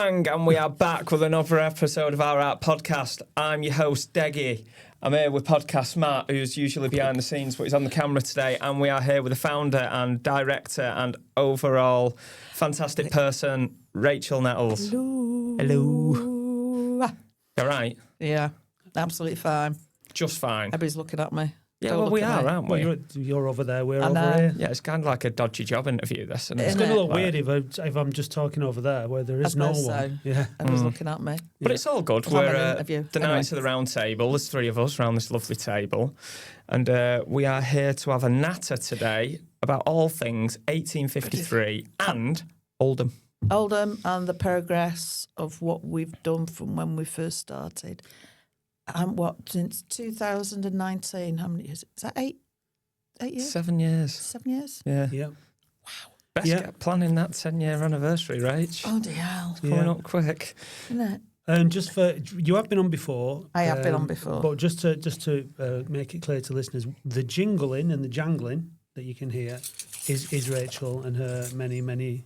bang, and we are back with another episode of Our Art Podcast. I'm your host, Deggy. I'm here with Podcast Matt, who's usually behind the scenes, but he's on the camera today. And we are here with the founder and director and overall fantastic person, Rachel Nettles. Hello. Hello. All right? Yeah, absolutely fine. Just fine. Everybody's looking at me. Yeah, Don't well, look we at are, me. aren't we? Well, you're over there, we're I over know. here. Yeah, it's kind of like a dodgy job interview, this. And It's Isn't going to it? look weird if I'm just talking over there where there is I no suppose one. so. Yeah. Everybody's looking at me. But it's all good. I'm having We're an interview. the Anyway. Knights of the Round Table. There's three of us around this lovely table. And we are here to have a natter today about all things 1853 and Oldham. Oldham and the progress of what we've done from when we first started. And since 2019, how many years? Is that 8 years? 7 years. 7 years? Yeah. Yeah. Best Yeah. get planning that 10-year anniversary, Rach. Oh, dear hell. Coming up quick. Isn't it? And just for you have been on before. I have been on before. But just to make it clear to listeners, the jingling and the jangling that you can hear is Rachel and her many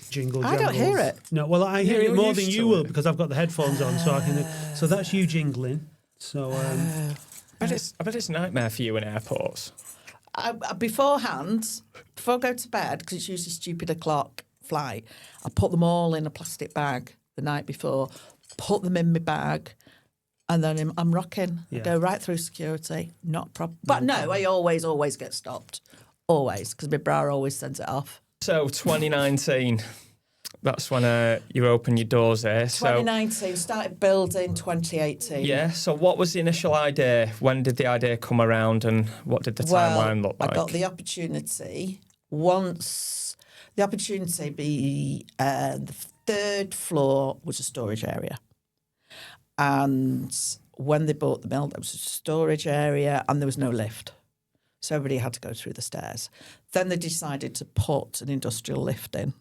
jingle I don't jangles. hear it. No, well I hear Yeah, it you're more used than to you will it. because I've got the headphones on, so I can. So that's you jingling. So I bet it's a nightmare for you in airports. Beforehand, before I go to bed, because it's usually stupid o'clock flight, I put them all in a plastic bag the night before, put them in my bag, and then I'm rocking. Yeah. I go right through security, not a problem. But no, I always get stopped. Always, because my bra always sends it off. So 2019, that's when you open your doors there. So 2019, started building 2018. yeah, so what was the initial idea? When did the idea come around and what did the timeline look like? I got the opportunity once. The opportunity be the third floor was a storage area, and when they bought the mill, there was a storage area and there was no lift, so everybody had to go through the stairs. Then they decided to put an industrial lift in,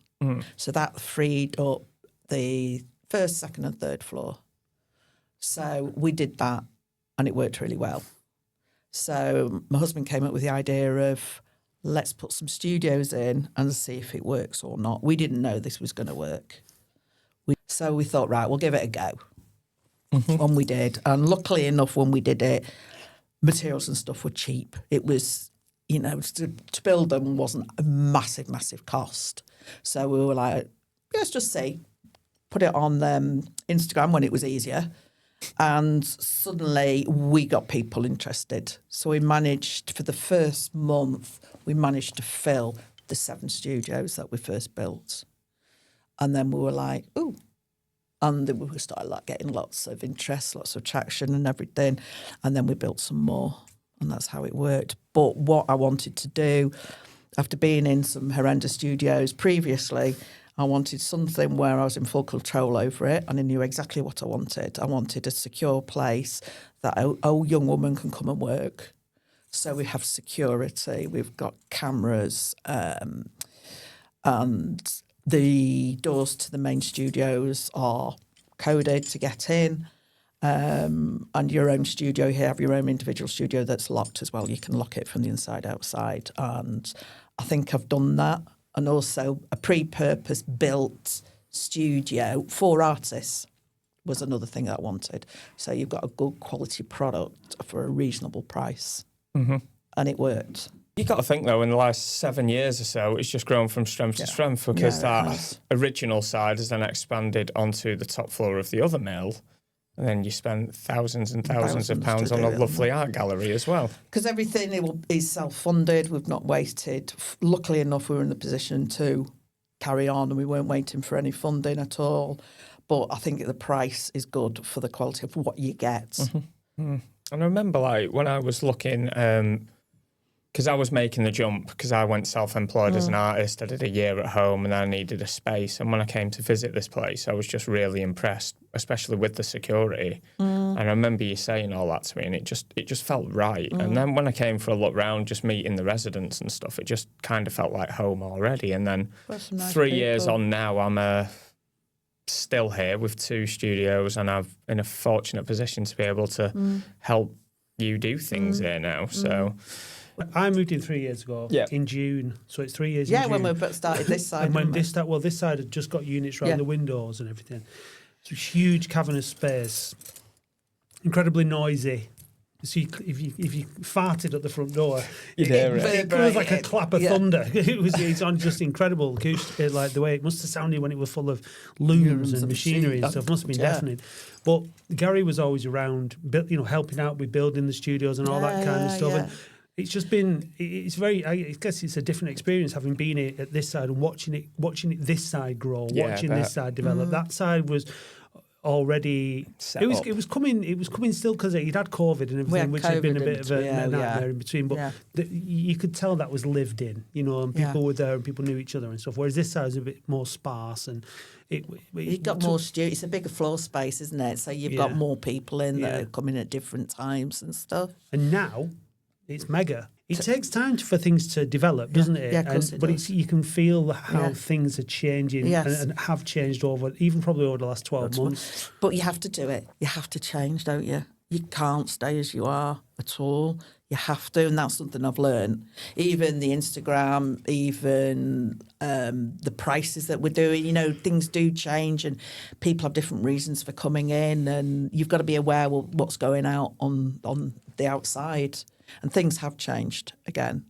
so that freed up the first, second, and third floor. So we did that, and it worked really well. So my husband came up with the idea of let's put some studios in and see if it works or not. We didn't know this was going to work. So we thought, right, we'll give it a go. And we did. And luckily enough, when we did it, materials and stuff were cheap. It was, to build them wasn't a massive cost. So we were like, let's just see. Put it on Instagram when it was easier. And suddenly we got people interested. So we managed, for the first month, we managed to fill the 7 studios that we first built. And then we were like, ooh. And then we started getting lots of interest, lots of traction and everything. And then we built some more. And that's how it worked. But what I wanted to do, after being in some horrendous studios previously, I wanted something where I was in full control over it and I knew exactly what I wanted. I wanted a secure place that a young woman can come and work. So we have security, we've got cameras, and the doors to the main studios are coded to get in. And your own studio, you have your own individual studio that's locked as well. You can lock it from the inside outside. And I think I've done that. And also a pre-purpose built studio for artists was another thing that I wanted. So you've got a good quality product for a reasonable price. Mm-hmm. And it worked. You got to think, though, in the last 7 years or so, it's just grown from strength to strength because that original side has then expanded onto the top floor of the other mill. And then you spend thousands and thousands of pounds on a lovely art gallery as well. Because everything is self-funded. We've not waited. Luckily enough, we were in the position to carry on and we weren't waiting for any funding at all. But I think the price is good for the quality of what you get. Mm-hmm. And I remember, when I was looking... because I was making the jump because I went self-employed as an artist. I did a year at home and I needed a space. And when I came to visit this place, I was just really impressed, especially with the security. And I remember you saying all that to me and it just felt right. And then when I came for a look round, just meeting the residents and stuff, it just kind of felt like home already. And then Nice 3 years on now, I'm still here with 2 studios and I'm in a fortunate position to be able to help you do things here now. So... I moved in 3 years ago in June, so it's 3 years. Yeah, in when June. we started this side. And when this side had just got units around the windows and everything. It's a huge cavernous space, incredibly noisy. So if you farted at the front door, it was like a clap of thunder. It's on just incredible acoustic, like the way it must have sounded when it was full of looms and machinery and stuff. Must have been deafening. But Gary was always around, helping out with building the studios and all that kind of stuff. And it's just been, it's very, I guess it's a different experience having been at this side and watching it this side grow, watching this side develop. That side was already it was coming still because he'd had COVID and everything, which had been a bit of a nightmare in between. But you could tell that was lived in, and people were there and people knew each other and stuff. Whereas this side was a bit more sparse and you've got more it's a bigger floor space, isn't it? So you've got more people in that are coming at different times and stuff. And now it's mega. It takes time for things to develop, doesn't it? Yeah, of course it does. You can feel how things are changing and have changed probably over the last 12 months. But you have to do it. You have to change, don't you? You can't stay as you are at all. You have to, and that's something I've learned. Even the Instagram, even the prices that we're doing, things do change and people have different reasons for coming in, and you've got to be aware of what's going out on the outside. And things have changed again,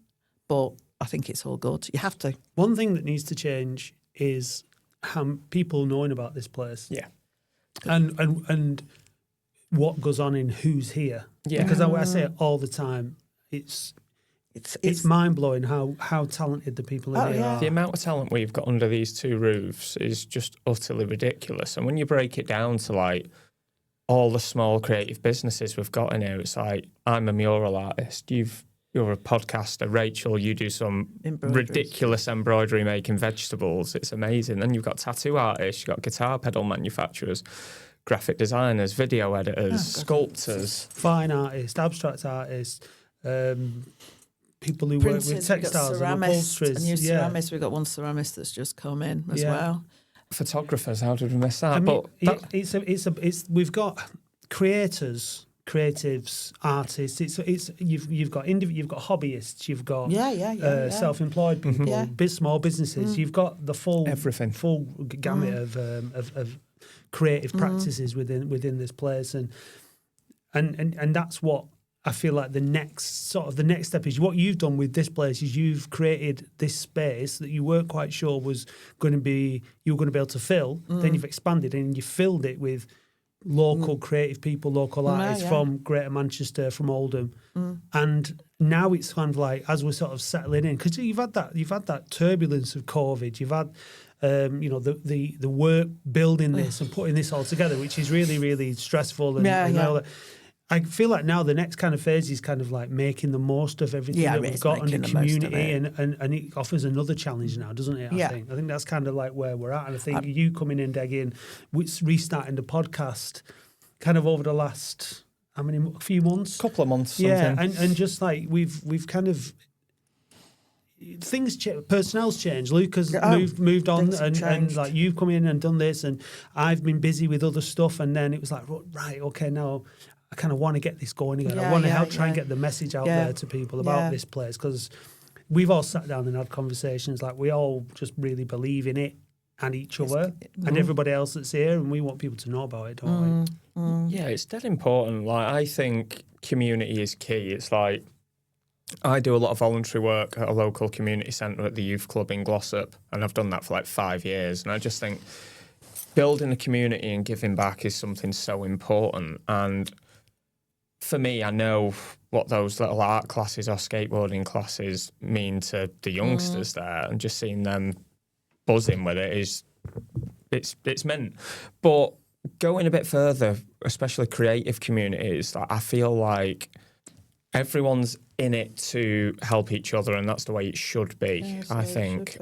but I think it's all good. You have to. One thing that needs to change is people knowing about this place. Yeah. And what goes on in who's here. Yeah. Because I say it all the time, it's mind-blowing how talented the people in here are. The amount of talent we've got under these two roofs is just utterly ridiculous. And when you break it down to all the small creative businesses we've got in here, it's like, I'm a mural artist, you're a podcaster, Rachel, you do some ridiculous embroidery making vegetables, it's amazing. Then you've got tattoo artists, you've got guitar pedal manufacturers, graphic designers, video editors, sculptors, fine artists, abstract artists, people who work with textiles and upholsteries. A new ceramist, we've got one ceramist that's just come in as well. Photographers, how did we miss that? We've got creators, creatives, artists. You've got hobbyists, you've got self-employed people, small businesses. You've got the full gamut of creative practices within this place, and that's what I feel like the next step is. What you've done with this place is you've created this space that you weren't quite sure you were going to be able to fill. Then you've expanded and you filled it with local creative people, local artists from Greater Manchester, from Oldham, and now it's kind of like, as we're sort of settling in, because you've had that turbulence of COVID, you've had the work building this and putting this all together, which is really, really stressful and all that. I feel like now the next kind of phase is kind of like making the most of everything that we've got in the community, and it offers another challenge now, doesn't it? I think that's kind of like where we're at, and I think you coming in, Deggy, and restarting the podcast kind of over the last few months, couple of months, something. and just like we've kind of. Things personnel's changed. Luke has moved on, and like you've come in and done this, and I've been busy with other stuff, and then it was like, right, okay, now I kind of want to get this going again. I want to help try and get the message out there to people about this place, because we've all sat down and had conversations. Like, we all just really believe in it and each other and everybody else that's here, and we want people to know about it, don't we? Yeah, it's dead important. Like, I think community is key. It's like, I do a lot of voluntary work at a local community centre at the youth club in Glossop, and I've done that for like 5 years. And I just think building a community and giving back is something so important. And for me, I know what those little art classes or skateboarding classes mean to the youngsters there, and just seeing them buzzing with it is, it's mint. But going a bit further, especially creative communities, like, I feel like everyone's in it to help each other, and that's the way it should be. I think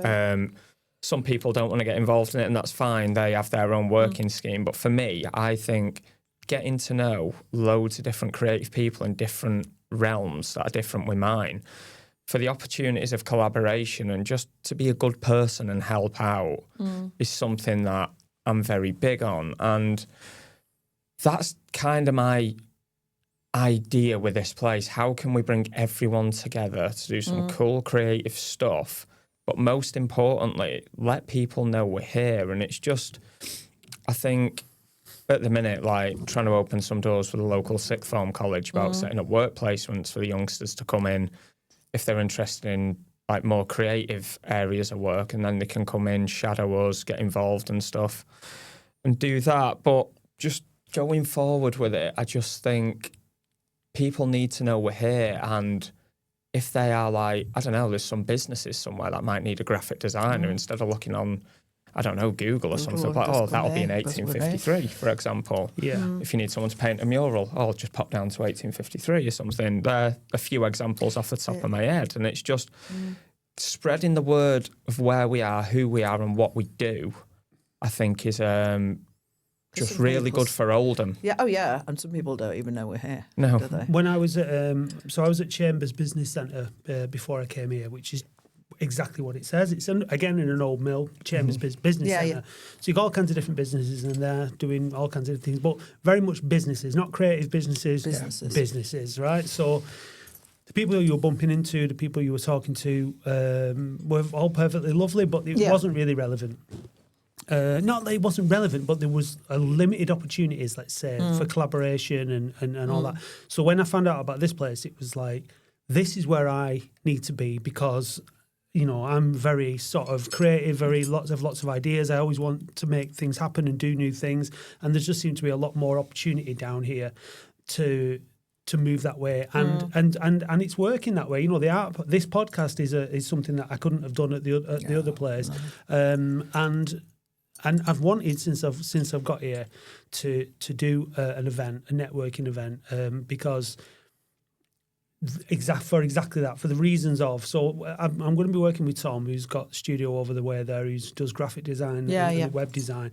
some people don't want to get involved in it, and that's fine. They have their own working scheme. But for me, I think getting to know loads of different creative people in different realms that are different with mine, for the opportunities of collaboration and just to be a good person and help out is something that I'm very big on. And that's kind of my idea with this place. How can we bring everyone together to do some cool creative stuff, but most importantly, let people know we're here? And it's just, I think at the minute, like trying to open some doors for the local sixth form college about setting up work placements for the youngsters to come in if they're interested in like more creative areas of work, and then they can come in, shadow us, get involved and stuff and do that. But just going forward with it, I just think people need to know we're here. And if they are like, I don't know, there's some businesses somewhere that might need a graphic designer, instead of looking on, I don't know, Google or something, like, oh, that'll be in 1853, for example. Yeah. If you need someone to paint a mural, oh, I'll just pop down to 1853 or something. There are a few examples off the top of my head. And it's just spreading the word of where we are, who we are and what we do, I think is just really good for Oldham. Yeah, oh yeah, and some people don't even know we're here. No. Do they? When I was at, I was at Chambers Business Centre before I came here, which is exactly what it says. It's again in an old mill, Chambers Business Centre. Yeah. So you've got all kinds of different businesses in there doing all kinds of things, but very much businesses, not creative businesses. Businesses, right? So the people you were bumping into, the people you were talking to were all perfectly lovely, but it wasn't really relevant. Not that it wasn't relevant, but there was a limited opportunities, let's say, for collaboration and all that. So when I found out about this place, it was like, this is where I need to be, because you know, I'm very sort of creative, lots of ideas. I always want to make things happen and do new things. And there just seemed to be a lot more opportunity down here to move that way. And it's working that way. You know, this podcast is something that I couldn't have done at the other place. And I've wanted since I've got here to do an event, a networking event, because exactly that, for the reasons of. So I'm going to be working with Tom, who's got a studio over the way there, who does graphic design and web design,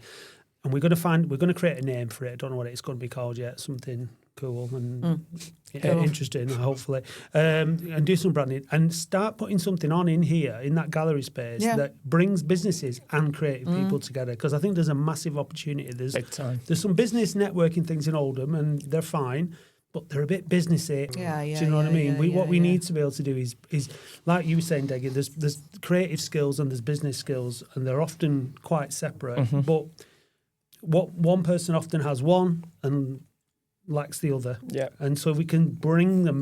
and we're going to create a name for it. I don't know what it's going to be called yet. Something cool and interesting, hopefully, and do some branding and start putting something on in here in that gallery space that brings businesses and creative people together, because I think there's a massive opportunity. There's some business networking things in Oldham and they're fine, but they're a bit businessy. Do you know what I mean? What we need to be able to do is like you were saying, Deggy, there's creative skills and there's business skills, and they're often quite separate. But what one person often has one and lacks the other. Yeah. And so we can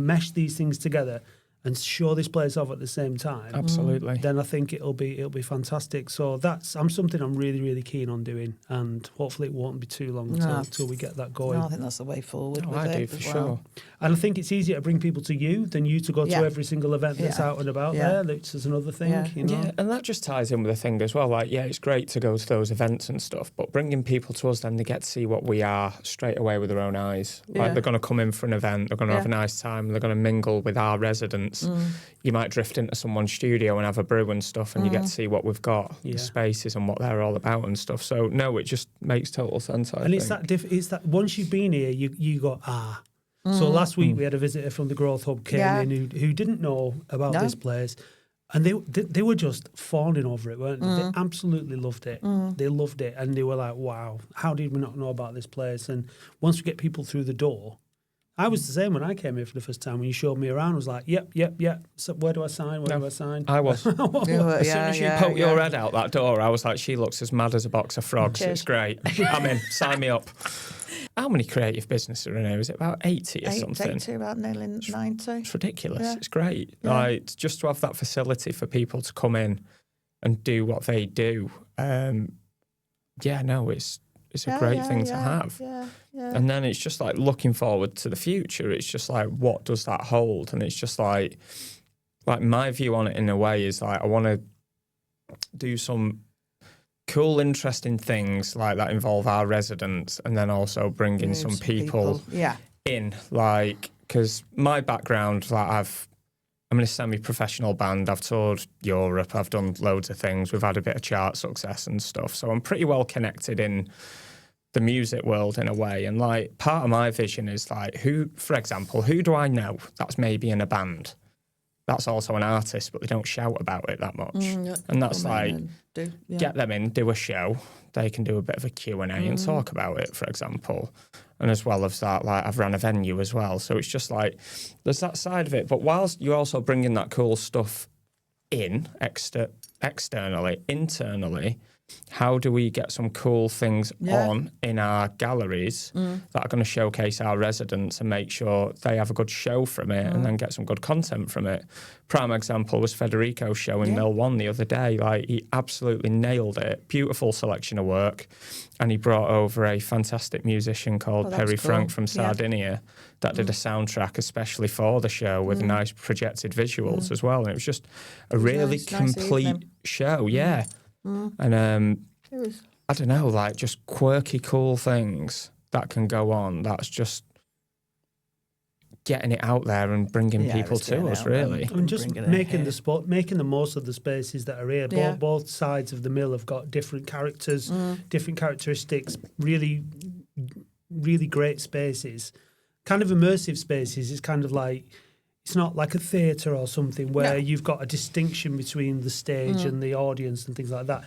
mesh these things together and show this place off at the same time. Absolutely. Then I think it'll be fantastic. So something I'm really, really keen on doing, and hopefully it won't be too long until we get that going. No, I think that's the way forward. I do for sure. And I think it's easier to bring people to you than you to go to every single event that's out and about there. Which is another thing. You know? Yeah, and that just ties in with the thing as well. Like, it's great to go to those events and stuff, but bringing people to us, then they get to see what we are straight away with their own eyes. Like, they're going to come in for an event, they're going to have a nice time, they're going to mingle with our residents. You might drift into someone's studio and have a brew and stuff, and you get to see what we've got, the spaces and what they're all about and stuff. So no, it just makes total sense. I think. It's that once you've been here, you go So last week we had a visitor from the Growth Hub came in who didn't know about this place, and they were just fawning over it, weren't they? They absolutely loved it. They loved it, and they were like, "Wow, how did we not know about this place?" And once we get people through the door. I was the same when I came here for the first time. When you showed me around, I was like, yep. So where do I sign? Where do I sign? I was. As soon as you poked your head out that door, I was like, she looks as mad as a box of frogs. Cheers. It's great. I'm in. Sign me up. How many creative businesses are in here? Is it about 80 or something? 80, about nearly 90. It's ridiculous. Yeah. It's great. Yeah. Like, just to have that facility for people to come in and do what they do. It's a great thing to have. And then it's just like looking forward to the future. It's just like, what does that hold? And it's just like my view on it in a way is like, I want to do some cool, interesting thins like that involve our residents, and then also bring in some people in, like, because my background, like I'm in a semi-professional band. I've toured Europe. I've done loads of things. We've had a bit of chart success and stuff. So I'm pretty well connected in the music world in a way. And like part of my vision is like, for example, who do I know that's maybe in a band that's also an artist, but they don't shout about it that much. And that's like, get them in, do a show. They can do a bit of a Q&A and talk about it, for example. And as well as that, like, I've run a venue as well. So it's just like, there's that side of it. But whilst you're also bringing that cool stuff in, externally, internally, how do we get some cool things on in our galleries that are going to showcase our residents and make sure they have a good show from it and then get some good content from it? Prime example was Federico's show in Mill 1 the other day. Like, he absolutely nailed it. Beautiful selection of work. And he brought over a fantastic musician called Perry Frank from Sardinia that did a soundtrack especially for the show with nice projected visuals as well. And it was just a really complete show, And I don't know, like, just quirky, cool things that can go on. That's just getting it out there and bringing people to us, really. And just making the spot, making the most of the spaces that are here. Both sides of the mill have got different characters, different characteristics, really, really great spaces. Kind of immersive spaces. It's kind of like, it's not like a theatre or something where you've got a distinction between the stage and the audience and things like that.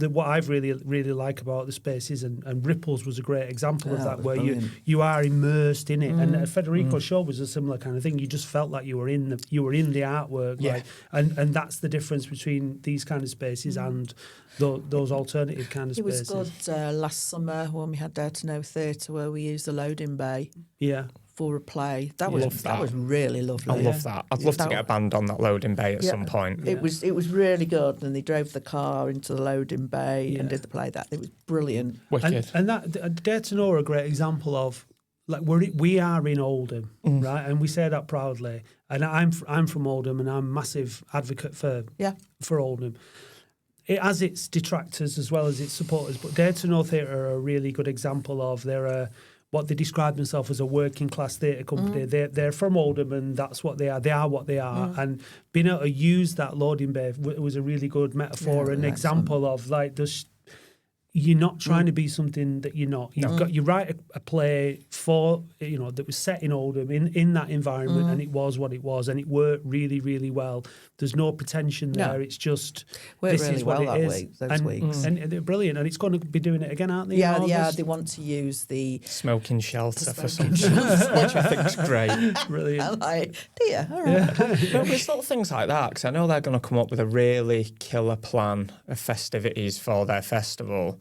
What I've really like about the spaces, and Ripples was a great example of that, where you are immersed in it. And Federico's show was a similar kind of thing. You just felt like you were in the artwork. Like, and that's the difference between these kind of spaces and those alternative kind of spaces. It was good last summer when we had Dare to Know Theatre, where we used the loading bay. Yeah. For a play. That was really lovely. I love that. I'd love to get a band on that loading bay at some point. It was really good, and they drove the car into the loading bay and did the play. It was brilliant. Wicked. And that Dare to Know are a great example of, like, we are in Oldham, right? And we say that proudly. And I'm from Oldham, and I'm a massive advocate for Oldham. It has its detractors as well as its supporters, but Dare to Know Theatre are a really good example of what they describe themselves as, a working class theatre company. They're from Oldham, and that's what they are. They are what they are. And being able to use that loading bay was a really good metaphor and example of, like, you're not trying to be something that you're not. You write a play for, that was set in Oldham in that environment, and it was what it was, and it worked really, really well. There's no pretension there. No. It's just this is what it is. Those weeks. And they're brilliant, and it's going to be doing it again, aren't they? Yeah. They want to use the smoking shelter for something, which I think is great. Brilliant. I'm like, dear, all right. But there's little things like that, because I know they're going to come up with a really killer plan of festivities for their festival.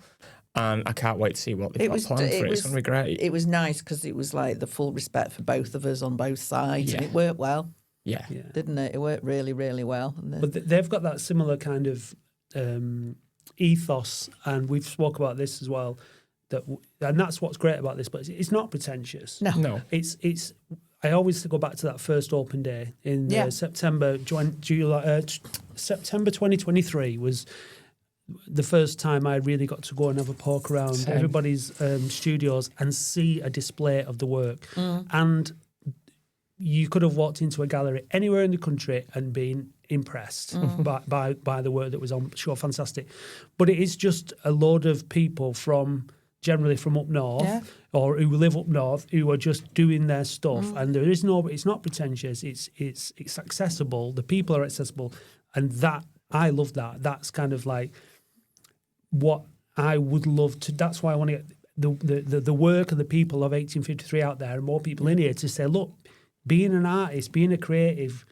And I can't wait to see what they've got planned for it. It's going to be great. It was nice because it was like the full respect for both of us on both sides. And it worked well. Yeah. Didn't it? It worked really, really well. But they've got that similar kind of ethos, and we've spoke about this as well. And that's what's great about this place. It's not pretentious. No. It's. I always go back to that first open day in September 2023 was the first time I really got to go and have a poke around everybody's studios and see a display of the work. And you could have walked into a gallery anywhere in the country and been impressed by the work that was on show. Fantastic. But it is just a load of people generally from up north or who live up north who are just doing their stuff. And it's not pretentious. It's accessible. The people are accessible. And that, I love that. That's kind of like what I would love to. That's why I want to get the work and the people of 1853 out there, and more people in here to say, look, being an artist, being a creative,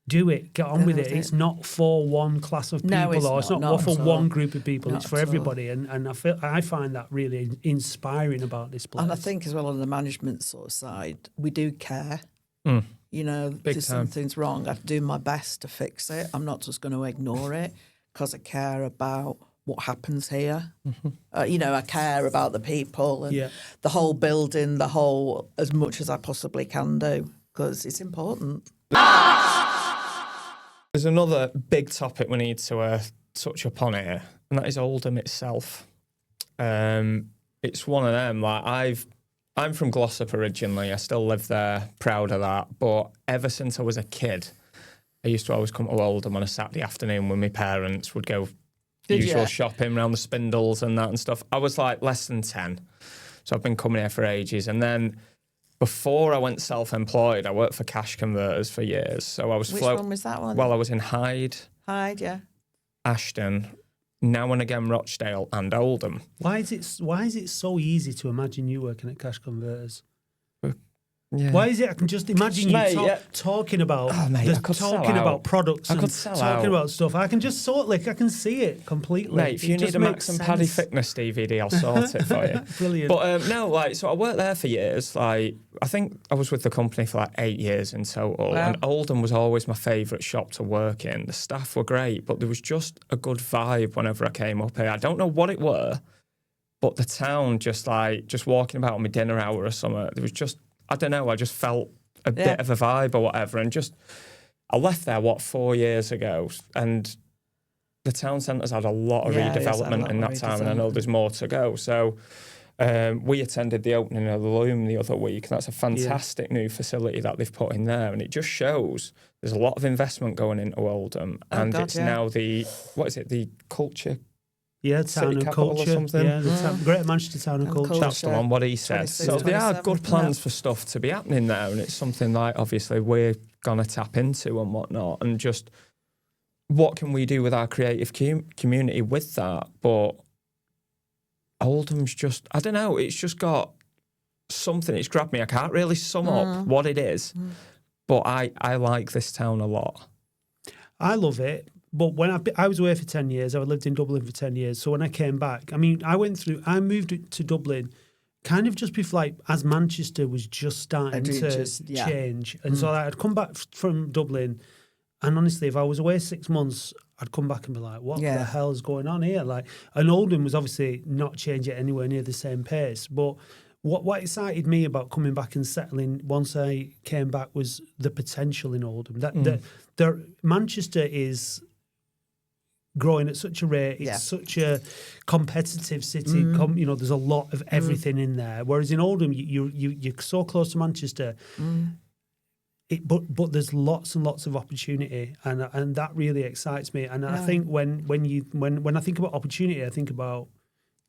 do it, get on with it. It's not for one class of people, it's not for one group of people. It's for everybody, and I find that really inspiring about this place. And I think as well on the management sort of side, we do care. If something's wrong, I do my best to fix it. I'm not just going to ignore it because I care about what happens here. I care about the people and the whole building, as much as I possibly can do, because it's important. There's another big topic we need to touch upon here, and that is Oldham itself. It's one of them. Like, I'm from Glossop originally. I still live there, proud of that. But ever since I was a kid, I used to always come to Oldham on a Saturday afternoon when my parents would go shopping around the Spindles and that and stuff. I was like less than 10, so I've been coming here for ages. And then before I went self-employed, I worked for cash converters for years. So I was Which one was that one? Well, I was in Hyde, yeah. Ashton, now and again Rochdale and Oldham. Why is it so easy to imagine you working at cash converters? Yeah. Why is it? I can just imagine you talking about products and talking about stuff. I can just I can see it completely. Mate, if you need a Max and Paddy Thickness DVD, I'll sort it for you. Brilliant. But so I worked there for years. Like, I think I was with the company for like 8 years in total. Wow. And Oldham was always my favourite shop to work in. The staff were great, but there was just a good vibe whenever I came up here. I don't know what it were, but the town, just walking about on my dinner hour or something, there was just, I don't know, I just felt a bit of a vibe or whatever. And I left there, 4 years ago, and the town centre's had a lot of redevelopment in that time, and I know there's more to go. So we attended the opening of the Loom the other week, and that's a fantastic new facility that they've put in there, and it just shows there's a lot of investment going into Oldham, and now the culture. Yeah, Town and Culture. Or something. Yeah, the Greater Manchester Town and Culture. That's the one, what he said. So there are good plans for stuff to be happening there, and it's something like, obviously, we're going to tap into and whatnot, and just what can we do with our creative community with that? But Oldham's just, I don't know, it's just got something, it's grabbed me. I can't really sum up what it is, but I like this town a lot. I love it. But when I was away for 10 years, I lived in Dublin for 10 years. So when I came back, I moved to Dublin kind of just before, as Manchester was just starting to change. And so I'd come back from Dublin, and honestly, if I was away 6 months, I'd come back and be like, what the hell is going on here? And Oldham was obviously not changing anywhere near the same pace. But what excited me about coming back and settling once I came back was the potential in Oldham. Manchester is growing at such a rate. It's such a competitive city. There's a lot of everything in there. Whereas in Oldham, you're so close to Manchester. But there's lots and lots of opportunity, and that really excites me. And I think when I think about opportunity, I think about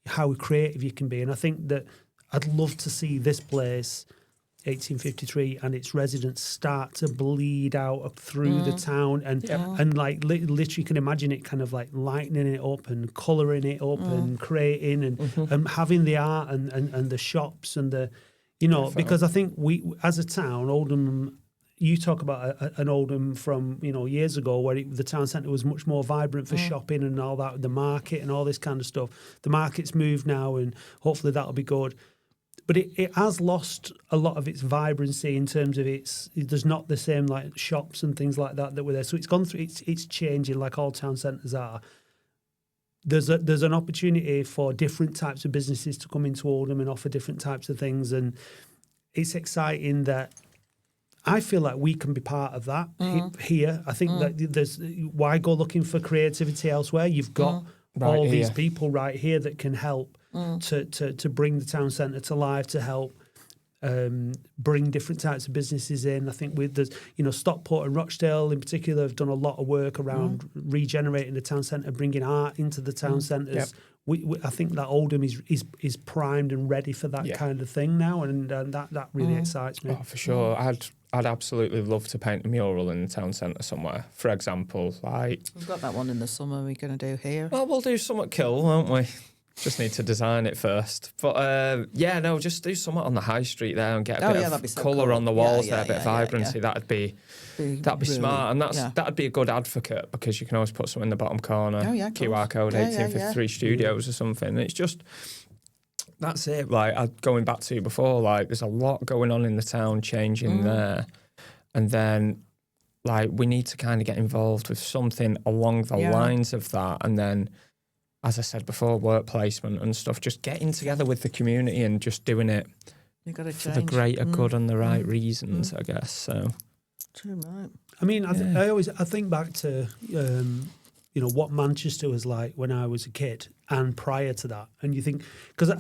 how creative you can be. And I think that I'd love to see this place, 1853, and its residents start to bleed out through the town, and literally can imagine it kind of like lightening it up and colouring it up and creating and having the art and the shops and the, because I think we as a town, Oldham. You talk about an Oldham from years ago where the town centre was much more vibrant for shopping and all that, the market and all this kind of stuff. The market's moved now, and hopefully that'll be good. But it has lost a lot of its vibrancy in terms of there's not the same like shops and things like that were there. So it's gone through, it's changing like all town centres are. There's an opportunity for different types of businesses to come into Oldham and offer different types of things, and it's exciting that I feel like we can be part of that here. I think that why go looking for creativity elsewhere? You've got all these people right here that can help to bring the town centre to life, to help bring different types of businesses in. I think Stockport and Rochdale in particular have done a lot of work around regenerating the town centre, bringing art into the town centres. I think that Oldham is primed and ready for that kind of thing now, and that really excites me. Oh, for sure. I'd absolutely love to paint a mural in the town centre somewhere. For example, we've got that one in the summer we're going to do here. Well, we'll do something cool, won't we? Just need to design it first. But just do something on the high street there and get a bit of colour on the walls there, a bit of vibrancy. That'd be smart, and that'd be a good advocate, because you can always put something in the bottom corner. QR code 1853 Studios or something. It's just. That's it. Going back to before, there's a lot going on in the town, changing there, and then we need to kind of get involved with something along the lines of that, and then, as I said before, work placement and stuff. Just getting together with the community and just doing it for the greater good and the right reasons, I guess. So, true, right. I mean, I think back to what Manchester was like when I was a kid and prior to that. And you think, because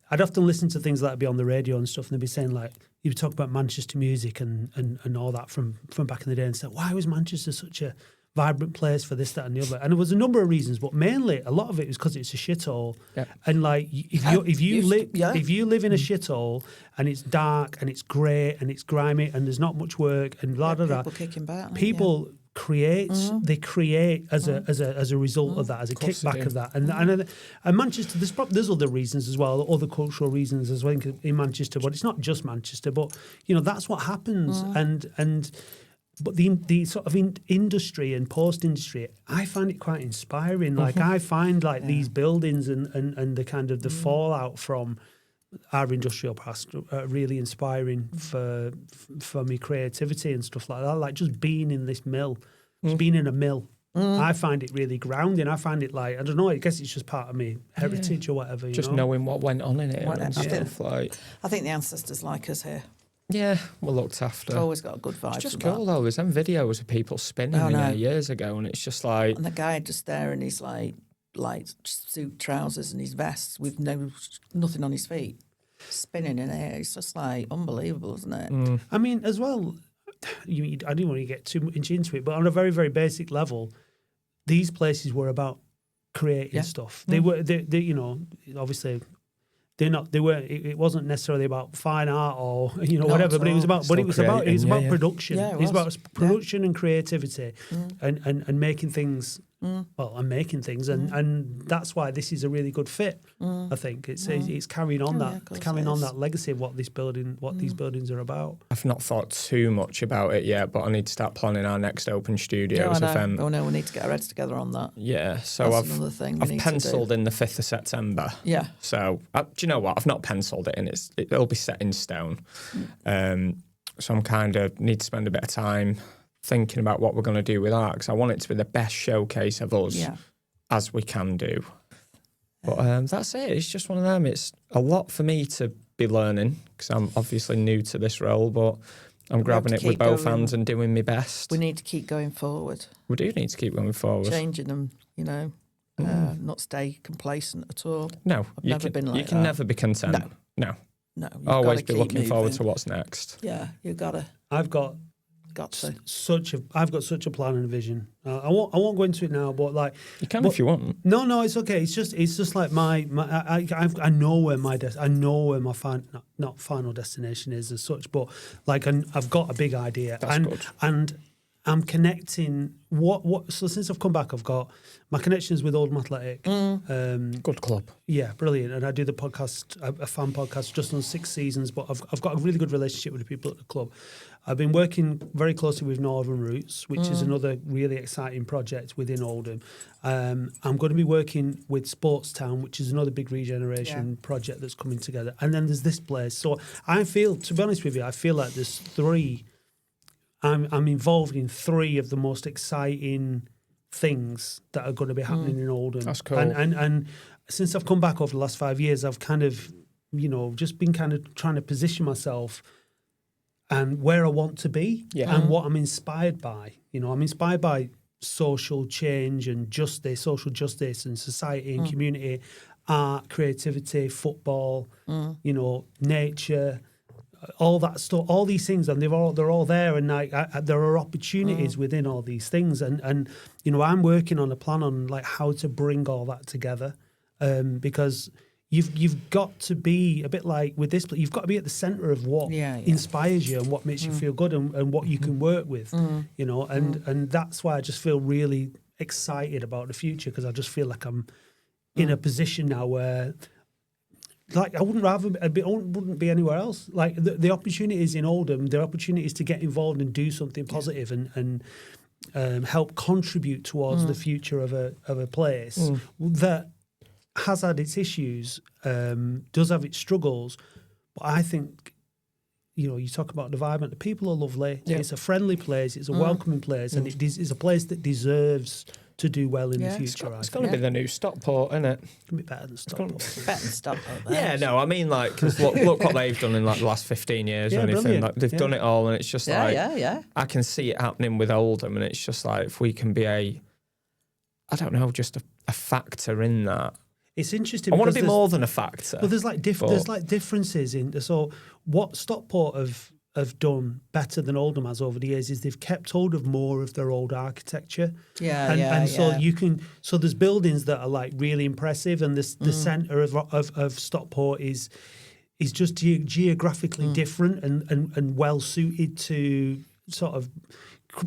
I'd often listen to things like be on the radio and stuff, and they'd be saying you talk about Manchester music and all that from back in the day, and say, why was Manchester such a vibrant place for this, that, and the other. And there was a number of reasons, but mainly a lot of it was because it's a shithole. Yeah. And like, if you live in a shithole and it's dark and it's grey and it's grimy and there's not much work and blah blah blah, people kicking back. People create. They create as a result of that, as a kickback of that. And Manchester, there's other reasons as well, other cultural reasons as well in Manchester. But it's not just Manchester. But that's what happens. But the sort of industry and post-industry, I find it quite inspiring. Like I find these buildings and the kind of the fallout from our industrial past really inspiring for me creativity and stuff like that. Like just being in this mill, just being in a mill. I find it really grounding. I find it like, I don't know, I guess it's just part of me heritage or whatever. Just knowing what went on in it and stuff like. I think the ancestors like us here. Yeah, we're looked after. It's always got a good vibe. It's just cool though. There's them videos of people spinning years ago, and it's just like. And the guy just there, and he's like suit trousers and his vests with nothing on his feet, spinning in air. It's just like unbelievable, isn't it? I mean, as well, I didn't want to get too much into it, but on a very, very basic level, these places were about creating stuff. They were, obviously. It wasn't necessarily about fine art or whatever, but it was about production. Yeah, it was about production and creativity, and making things. And making things, and that's why this is a really good fit. I think it's carrying on that legacy of what these buildings are about. I've not thought too much about it yet, but I need to start planning our next open studios event. Oh no, we need to get our heads together on that. Yeah, so I've penciled in the 5th of September. Yeah. So do you know what? I've not penciled it in. It'll be set in stone. So I'm kind of need to spend a bit of time thinking about what we're going to do with that, because I want it to be the best showcase of us as we can do. But that's it. It's just one of them. It's a lot for me to be learning, because I'm obviously new to this role, but I'm grabbing it with both hands and doing my best. We need to keep going forward. We do need to keep going forward. Changing them, not stay complacent at all. No, you can never be content. No. Always be looking forward to what's next. Yeah, you gotta. I've got such a plan and a vision. I won't go into it now, but like you can if you want. No, it's okay. It's just like I know where my final destination is as such, but like I've got a big idea. That's good. And I'm connecting so since I've come back, I've got my connections with Oldham Athletic. Good club. Yeah, brilliant. And I do the podcast, a fan podcast, just on 6 seasons, but I've got a really good relationship with the people at the club. I've been working very closely with Northern Roots, which is another really exciting project within Oldham. I'm going to be working with Sports Town, which is another big regeneration project that's coming together. And then there's this place. So I feel, to be honest with you, I feel like there's 3. I'm involved in 3 of the most exciting things that are going to be happening in Oldham. That's cool. And since I've come back over the last 5 years, I've kind of, just been kind of trying to position myself and where I want to be and what I'm inspired by. I'm inspired by social change and social justice and society and community, art, creativity, football, nature, all that stuff, all these things, and they're all there, and there are opportunities within all these things, and I'm working on a plan on like how to bring all that together, because you've got to be a bit like with this, but you've got to be at the centre of what inspires you and what makes you feel good and what you can work with, and that's why I just feel really excited about the future, because I just feel like I'm in a position now where. Like I wouldn't be anywhere else. Like the opportunities in Oldham, the opportunities to get involved and do something positive and help contribute towards the future of a place that has had its issues, does have its struggles, but I think you talk about the vibe, and the people are lovely. Yeah. It's a friendly place. It's a welcoming place, and it's a place that deserves to do well in the future. It's going to be the new Stockport, isn't it? It's going to be better than Stockport. Better than Stockport. Yeah, no, I mean, like, because look what they've done in like the last 15 years or anything. Like, they've done it all, and it's just I can see it happening with Oldham, and it's just like if we can be just a factor in that. It's interesting. I want to be more than a factor. But there's like differences in. So what Stockport have have done better than Oldham has over the years is they've kept hold of more of their old architecture. So there's buildings that are like really impressive, and the centre of Stockport is just geographically different and well suited to sort of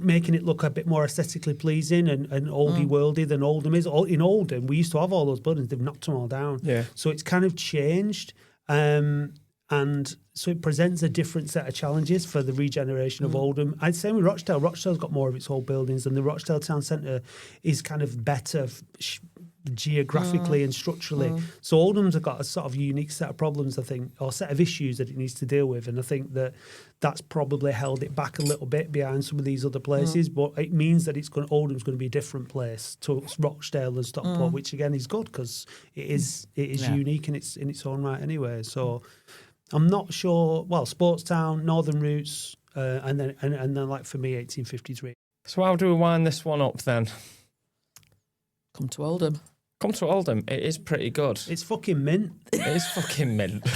making it look a bit more aesthetically pleasing and oldie worldy than Oldham is. In Oldham, we used to have all those buildings; they've knocked them all down. Yeah. So it's kind of changed. And so it presents a different set of challenges for the regeneration of Oldham. I'd say with Rochdale. Rochdale's got more of its old buildings, and the Rochdale Town Centre is kind of better geographically and structurally. So Oldham's got a sort of unique set of problems, I think, or set of issues that it needs to deal with. And I think that's probably held it back a little bit behind some of these other places. But it means that Oldham's going to be a different place to Rochdale and Stockport, which again is good because it is unique in its own right anyway. So I'm not sure. Well, Sports Town, Northern Roots, and then like for me, 1853. So how do we wind this one up then? Come to Oldham. Come to Oldham. It is pretty good. It's fucking mint. It is fucking mint.